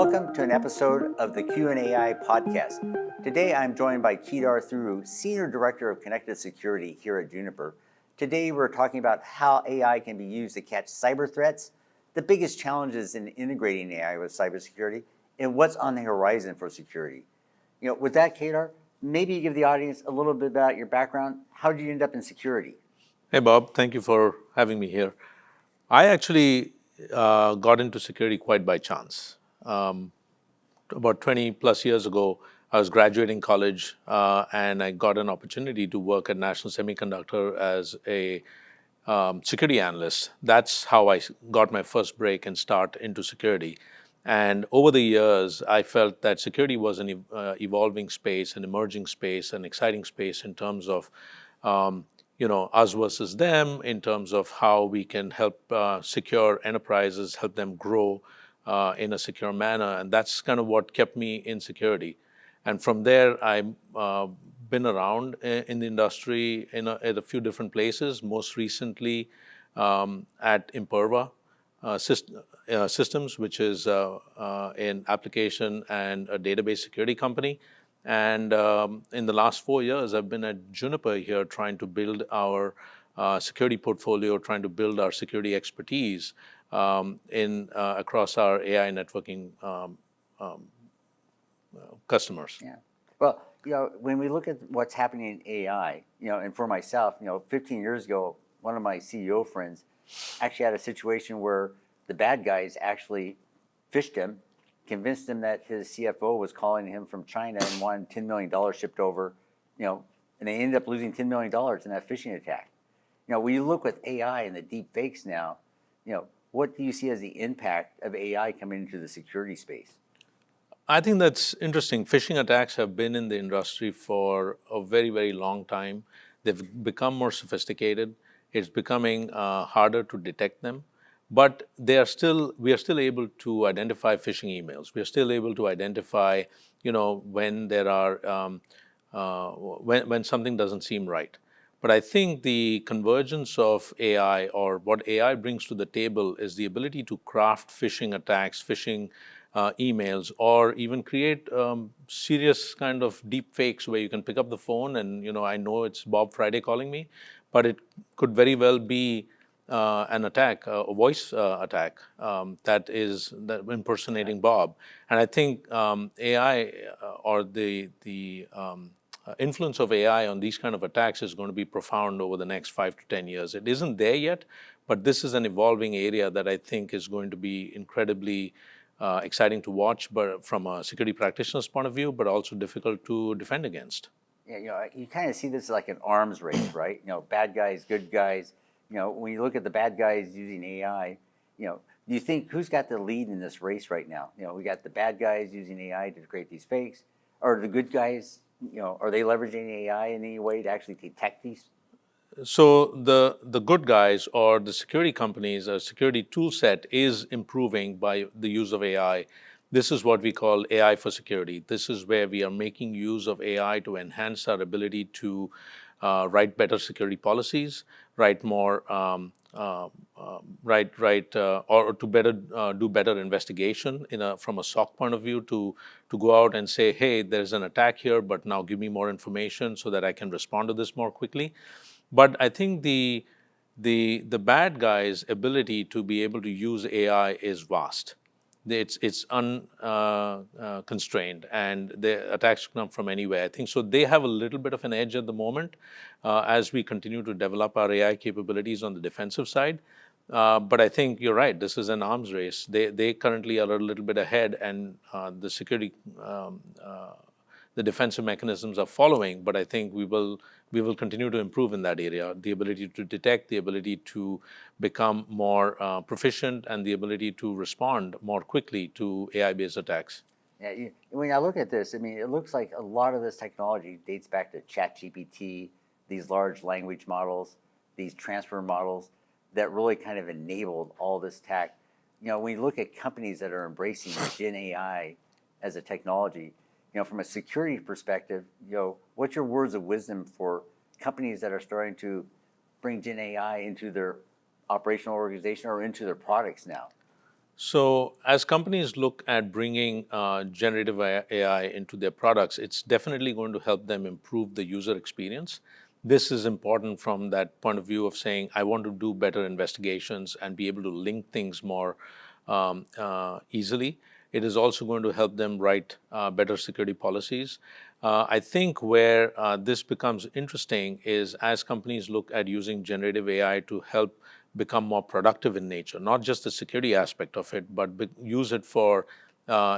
Welcome to an episode of the Q&AI Podcast. Today I'm joined by Kedar Dhuru, Senior Director of Connected Security here at Juniper. Today we're talking about how AI can be used to catch cyber threats, the biggest challenges in integrating AI with cybersecurity, and what's on the horizon for security. With that, Kedar, maybe you give the audience a little bit about your background. How did you end up in security? Hey, Bob. Thank you for having me here. I actually got into security quite by chance. About 20 plus years ago, I was graduating college and I got an opportunity to work at National Semiconductor as a security analyst. That's how I got my first break and start into security. And over the years, I felt that security was an evolving space, an emerging space, an exciting space in terms of us versus them, in terms of how we can help secure enterprises, help them grow in a secure manner. And that's kind of what kept me in security. And from there, I've been around in the industry at a few different places, most recently at Imperva Systems, which is an application and a database security company. And in the last 4 years, I've been at Juniper here trying to build our security portfolio, trying to build our security expertise across our AI networking customers. Yeah. Well, when we look at what's happening in AI, and for myself, 15 years ago, one of my CEO friends actually had a situation where the bad guys actually phished him, convinced him that his CFO was calling him from China and wanted $10 million shipped over, and they ended up losing $10 million in that phishing attack. When you look with AI and the deep fakes now, what do you see as the impact of AI coming into the security space? I think that's interesting. Phishing attacks have been in the industry for a very, very long time. They've become more sophisticated. It's becoming harder to detect them. But we are still able to identify phishing emails. We are still able to identify, when there are when something doesn't seem right. But I think the convergence of AI, or what AI brings to the table, is the ability to craft phishing attacks, phishing emails, or even create serious kind of deep fakes where you can pick up the phone and I know it's Bob Friday calling me, but it could very well be an attack, a voice attack that impersonating Bob. And I think AI or the influence of AI on these kind of attacks is going to be profound over the next 5 to 10 years. It isn't there yet, but this is an evolving area that I think is going to be incredibly exciting to watch, but from a security practitioner's point of view, but also difficult to defend against. Yeah, you kind of see this like an arms race, right? Bad guys, good guys. When you look at the bad guys using AI, do you think who's got the lead in this race right now? We got the bad guys using AI to create these fakes, or the good guys, are they leveraging AI in any way to actually detect these? So the good guys or the security companies, or security tool set is improving by the use of AI. This is what we call AI for security. This is where we are making use of AI to enhance our ability to write better security policies, write more, or to better do better investigation from a SOC point of view, to go out and say, hey, there's an attack here, but now give me more information so that I can respond to this more quickly. But I think the bad guys' ability to be able to use AI is vast. It's unconstrained, and the attacks come from anywhere. I think so. They have a little bit of an edge at the moment as we continue to develop our AI capabilities on the defensive side. But I think you're right. This is an arms race. They currently are a little bit ahead, and the security, the defensive mechanisms are following. But I think we will continue to improve in that area. The ability to detect, the ability to become more proficient, and the ability to respond more quickly to AI-based attacks. Yeah, when I look at this, it looks like a lot of this technology dates back to ChatGPT, these large language models, these transfer models that really kind of enabled all this tech. When you look at companies that are embracing Gen AI as a technology, from a security perspective, what's your words of wisdom for companies that are starting to bring Gen AI into their operational organization or into their products now? So, as companies look at bringing generative AI into their products, it's definitely going to help them improve the user experience. This is important from that point of view of saying, I want to do better investigations and be able to link things more easily. It is also going to help them write better security policies. I think where this becomes interesting is as companies look at using generative AI to help become more productive in nature, not just the security aspect of it, but use it for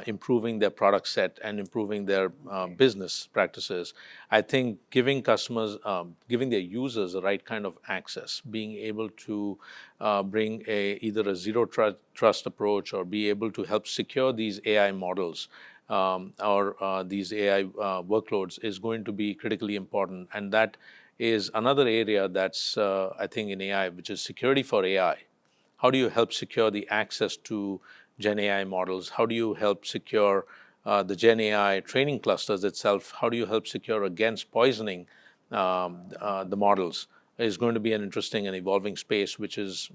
improving their product set and improving their business practices. I think giving customers, giving their users the right kind of access, being able to bring either a zero trust approach or be able to help secure these AI models or these AI workloads is going to be critically important. And that is another area that's, I think, in AI, which is security for AI. How do you help secure the access to Gen AI models? How do you help secure the Gen AI training clusters itself? How do you help secure against poisoning the models? Is going to be an interesting and evolving space, which is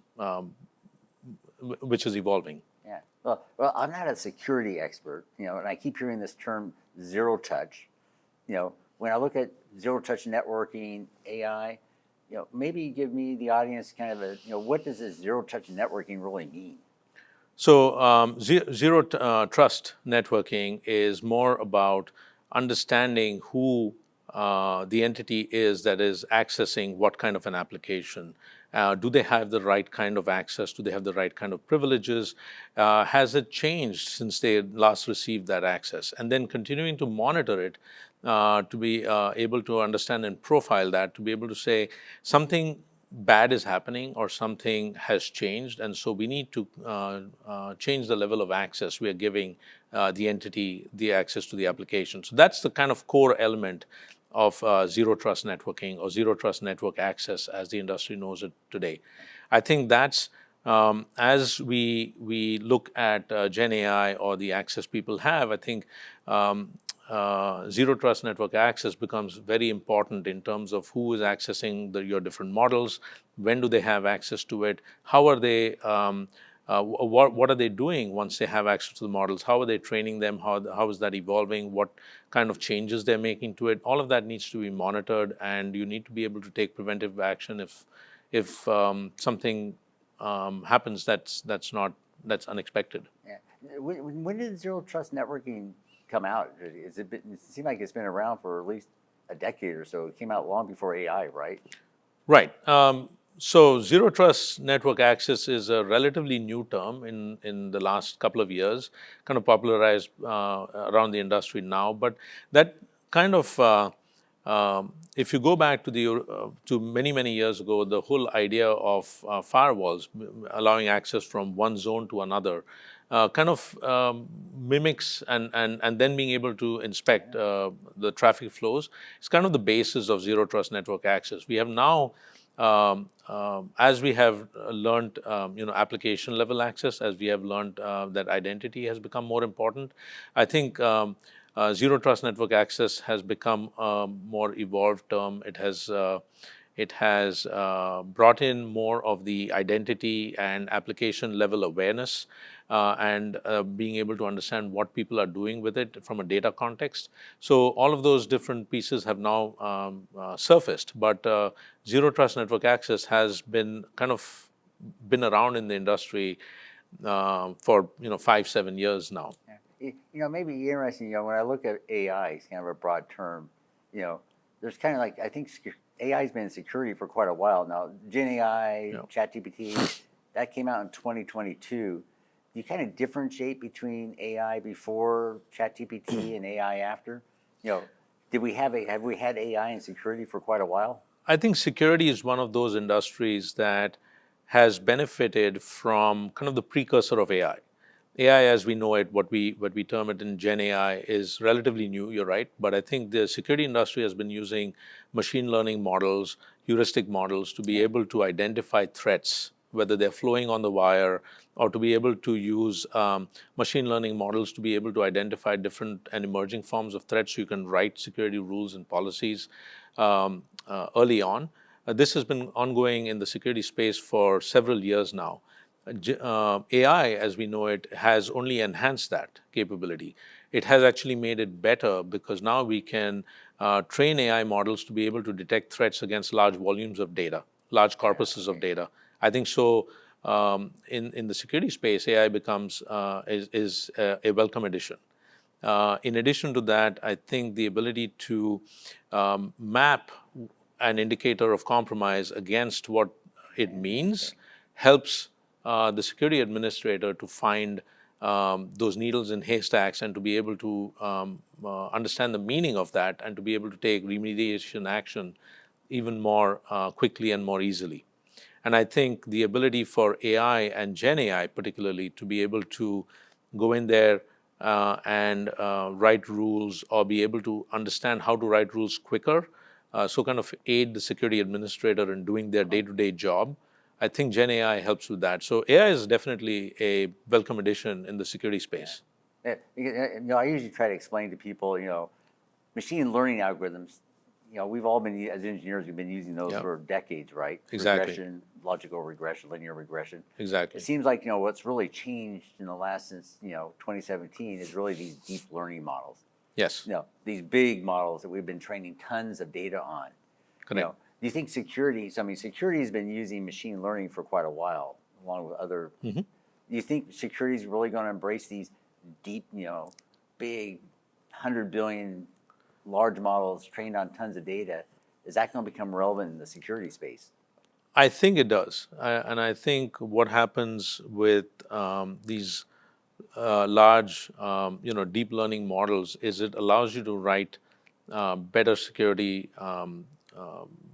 evolving. Yeah. Well, I'm not a security expert, and I keep hearing this term zero touch. When I look at zero touch networking, AI, maybe give me the audience kind of what does this zero touch networking really mean? So, zero trust networking is more about understanding who the entity is that is accessing what kind of an application. Do they have the right kind of access? Do they have the right kind of privileges? Has it changed since they last received that access? And then continuing to monitor it to be able to understand and profile that, to be able to say something bad is happening or something has changed, and so we need to change the level of access we are giving the entity the access to the application. So that's the kind of core element of zero trust networking or zero trust network access as the industry knows it today. I think that's as we look at Gen AI or the access people have, I think zero trust network access becomes very important in terms of who is accessing your different models, when do they have access to it, how are they, what are they doing once they have access to the models, how are they training them, how is that evolving, what kind of changes they're making to it. All of that needs to be monitored, and you need to be able to take preventive action if something happens that's unexpected. Yeah. When did zero trust networking come out? It seems like it's been around for at least a decade or so. It came out long before AI, right? Right. So zero trust network access is a relatively new term in the last couple of years, kind of popularized around the industry now. But that kind of, if you go back to many years ago, the whole idea of firewalls allowing access from one zone to another kind of mimics and then being able to inspect the traffic flows. It's kind of the basis of zero trust network access. We have now, as we have learned, application level access, as we have learned that identity has become more important. I think zero trust network access has become a more evolved term. It has brought in more of the identity and application level awareness and being able to understand what people are doing with it from a data context. So all of those different pieces have now surfaced, but zero trust network access has been around in the industry for 5-7 years now. Maybe interesting. When I look at AI, it's kind of a broad term. There's kind of like I think AI has been in security for quite a while now. Gen AI, ChatGPT, that came out in 2022. Do you kind of differentiate between AI before ChatGPT and AI after? Have we had AI in security for quite a while? I think security is one of those industries that has benefited from kind of the precursor of AI. AI, as we know it, what we term it in Gen AI, is relatively new. You're right, but I think the security industry has been using machine learning models, heuristic models, to be able to identify threats, whether they're flowing on the wire, or to be able to use machine learning models to be able to identify different and emerging forms of threats. So you can write security rules and policies early on. This has been ongoing in the security space for several years now. AI, as we know it, has only enhanced that capability. It has actually made it better because now we can train AI models to be able to detect threats against large volumes of data, large corpuses of data. I think so. In the security space, AI becomes is a welcome addition. In addition to that, I think the ability to map an indicator of compromise against what it means helps the security administrator to find those needles in haystacks and to be able to understand the meaning of that and to be able to take remediation action even more quickly and more easily. And I think the ability for AI and Gen AI particularly to be able to go in there and write rules or be able to understand how to write rules quicker, so kind of aid the security administrator in doing their day-to-day job. I think Gen AI helps with that. So AI is definitely a welcome addition in the security space. I usually try to explain to people, machine learning algorithms. We've all been, as engineers, we've been using those for decades, right? Exactly. Regression, logical regression, linear regression. Exactly. It seems like, what's really changed in the last, since, 2017 is really these deep learning models. Yes. These big models that we've been training tons of data on. Correct. Do you think security, security has been using machine learning for quite a while, along with other, do you think security is really going to embrace these deep, big, 100 billion large models trained on tons of data? Is that going to become relevant in the security space? I think it does. And I think what happens with these large, deep learning models is it allows you to write better security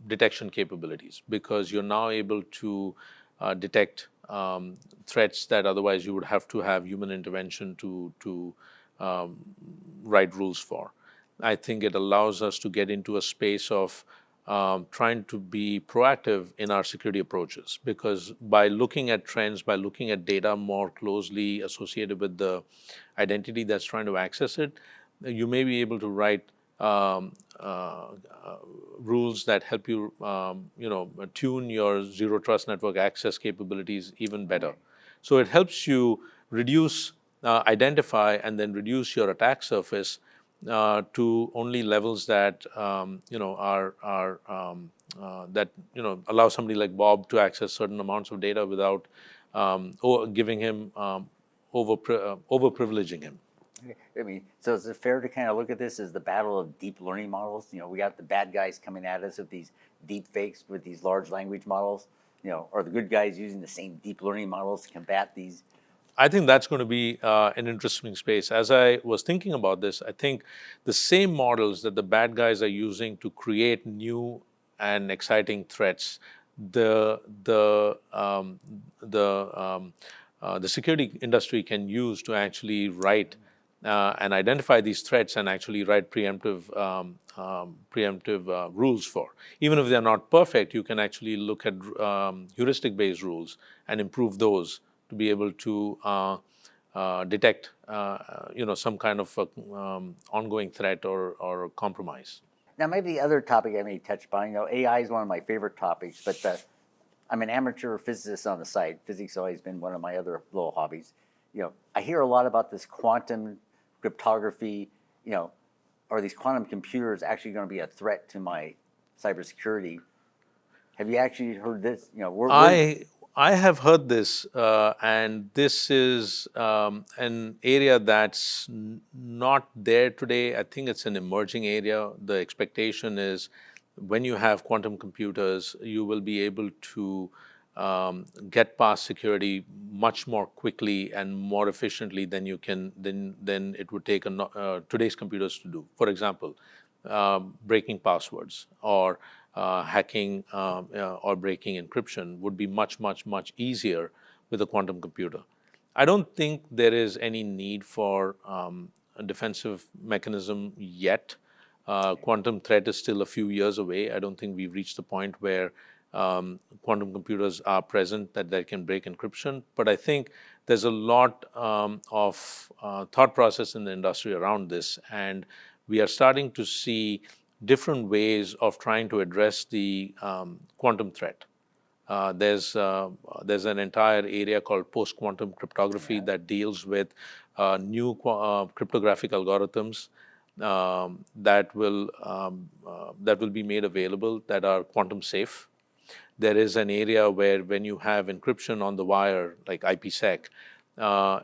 detection capabilities because you're now able to detect threats that otherwise you would have to have human intervention to write rules for. I think it allows us to get into a space of trying to be proactive in our security approaches because by looking at trends, by looking at data more closely associated with the identity that's trying to access it, you may be able to write rules that help you, tune your zero trust network access capabilities even better. So it helps you reduce, identify, and then reduce your attack surface to only levels that allow somebody like Bob to access certain amounts of data without giving him over privileging him. So is it fair to kind of look at this as the battle of deep learning models? We got the bad guys coming at us with these deep fakes with these large language models. Are the good guys using the same deep learning models to combat these? I think that's going to be an interesting space. As I was thinking about this, I think the same models that the bad guys are using to create new and exciting threats, the security industry can use to actually write and identify these threats and actually write preemptive rules for. Even if they're not perfect, you can actually look at heuristic-based rules and improve those to be able to detect, some kind of ongoing threat or compromise. Now, maybe the other topic I may touch upon, AI is one of my favorite topics, but I'm an amateur physicist on the side. Physics has always been one of my other little hobbies. I hear a lot about this quantum cryptography. Are these quantum computers actually going to be a threat to my cybersecurity? Have you actually heard this? I have heard this, and this is an area that's not there today. I think it's an emerging area. The expectation is when you have quantum computers, you will be able to get past security much more quickly and more efficiently than you can than it would take today's computers to do. For example, breaking passwords or hacking or breaking encryption would be much easier with a quantum computer. I don't think there is any need for a defensive mechanism yet. Quantum threat is still a few years away. I don't think we've reached the point where quantum computers are present that can break encryption. But I think there's a lot of thought process in the industry around this, and we are starting to see different ways of trying to address the quantum threat. There's an entire area called post-quantum cryptography that deals with new cryptographic algorithms that will be made available that are quantum safe. There is an area where when you have encryption on the wire, like IPsec,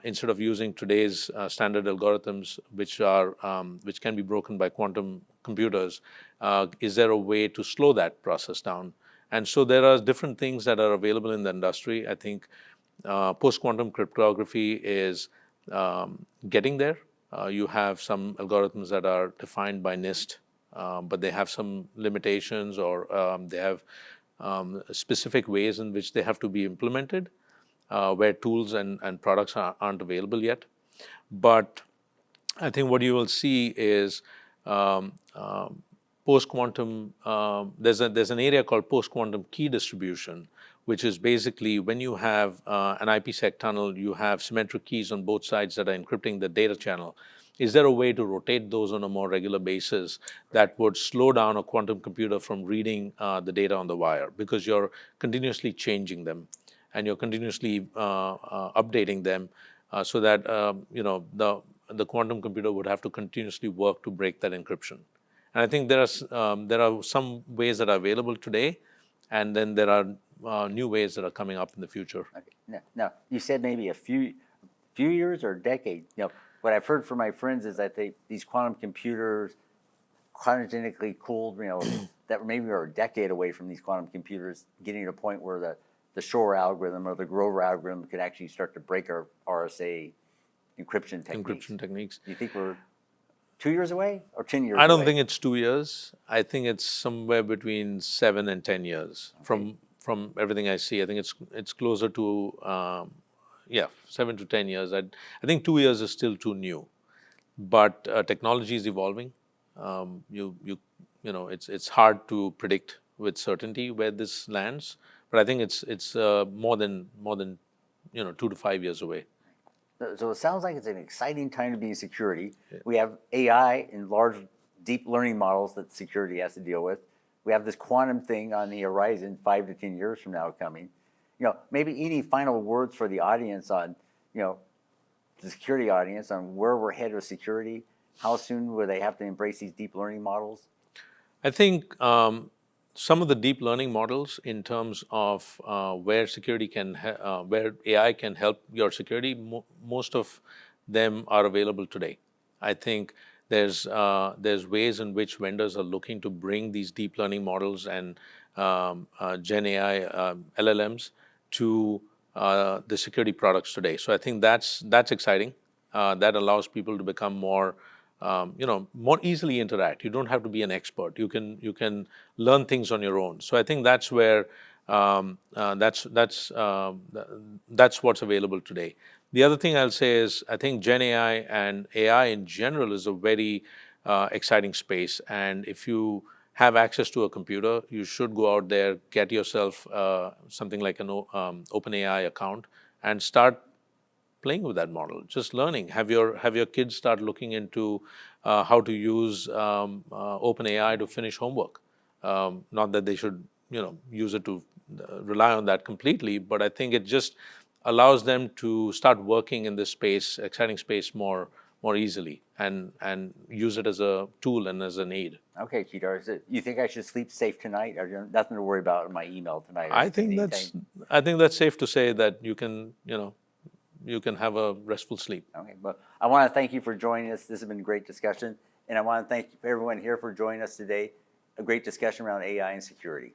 instead of using today's standard algorithms, which can be broken by quantum computers, is there a way to slow that process down? And so there are different things that are available in the industry. I think post-quantum cryptography is getting there. You have some algorithms that are defined by NIST, but they have some limitations, or they have specific ways in which they have to be implemented, where tools and products aren't available yet. But I think what you will see is post-quantum, there's an area called post-quantum key distribution, which is basically when you have an IPsec tunnel, you have symmetric keys on both sides that are encrypting the data channel. Is there a way to rotate those on a more regular basis that would slow down a quantum computer from reading the data on the wire? Because you're continuously changing them and you're continuously updating them, so that the quantum computer would have to continuously work to break that encryption. And I think there are some ways that are available today, and then there are new ways that are coming up in the future. Okay. Now, you said maybe a few years or a decade. What I've heard from my friends is that these quantum computers, cryogenically cooled, that maybe we're a decade away from these quantum computers getting to a point where the Shor algorithm or the Grover algorithm could actually start to break our RSA encryption techniques. Do you think we're 2 years away or 10 years away? I don't think it's 2 years. I think it's somewhere between 7 and 10 years. Okay. From everything I see, I think it's closer to 7 to 10 years. I think 2 years is still too new, but technology is evolving. It's hard to predict with certainty where this lands, but I think it's more than 2 to 5 years away. So it sounds like it's an exciting time to be in security. Yeah. We have AI and large deep learning models that security has to deal with. We have this quantum thing on the horizon 5 to 10 years from now coming. Maybe any final words for the audience on, the security audience on where we're headed with security? How soon will they have to embrace these deep learning models? I think some of the deep learning models, in terms of where where AI can help your security, most of them are available today. I think there's ways in which vendors are looking to bring these deep learning models and Gen AI LLMs to the security products today. So I think that's exciting. That allows people to become more easily interact. You don't have to be an expert. You can learn things on your own. So I think that's where that's what's available today. The other thing I'll say is I think Gen AI and AI in general is a very exciting space. And if you have access to a computer, you should go out there, get yourself something like an OpenAI account, and start playing with that model, just learning. Have your kids start looking into how to use OpenAI to finish homework. Not that they should use it to rely on that completely, but I think it just allows them to start working in this space, exciting space, more easily, and use it as a tool and as an aid. Okay, Kedar, you think I should sleep safe tonight? Or nothing to worry about in my email tonight? I think that's safe to say that you can have a restful sleep. Okay, but I want to thank you for joining us. This has been a great discussion, and I want to thank everyone here for joining us today. A great discussion around AI and security.